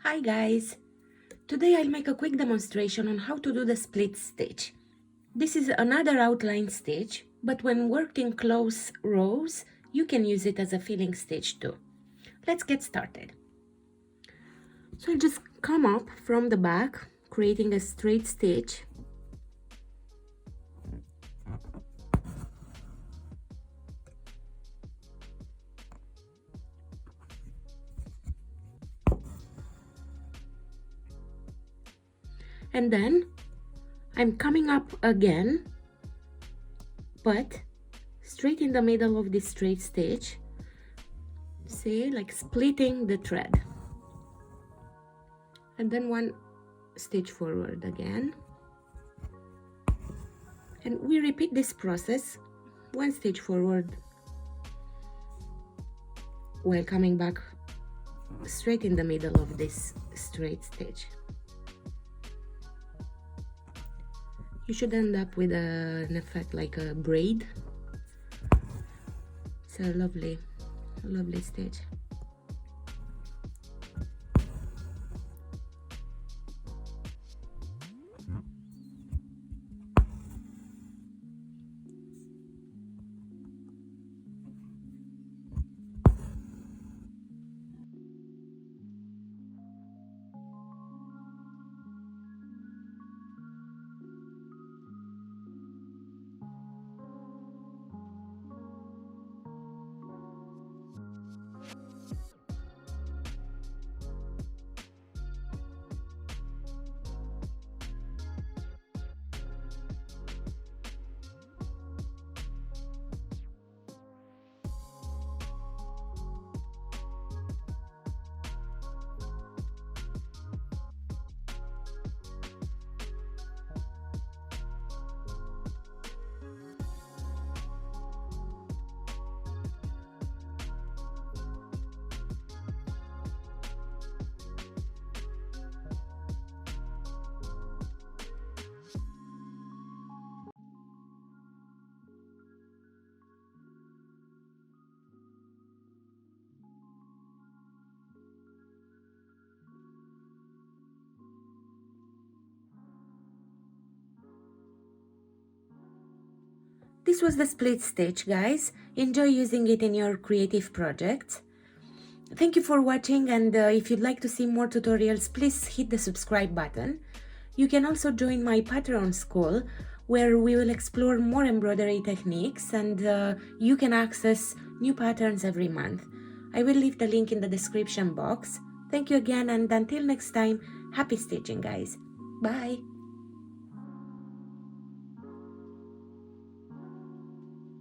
Hi guys! Today I'll make a quick demonstration on how to do the split stitch. This is another outline stitch, but when worked in close rows, you can use it as a filling stitch too. Let's get started. So I'll just come up from the back, creating a straight stitch. And then I'm coming up again, but straight in the middle of this straight stitch, see, like splitting the thread. And then one stitch forward again. And we repeat this process, one stitch forward while coming back straight in the middle of this straight stitch. You should end up with an effect like a braid. It's a lovely stitch. This was the split stitch, guys. Enjoy using it in your creative projects. Thank you for watching, and if you'd like to see more tutorials, please hit the subscribe button. You can also join my Patreon school, where we will explore more embroidery techniques, and you can access new patterns every month. I will leave the link in the description box. Thank you again, and until next time, happy stitching, guys. Bye!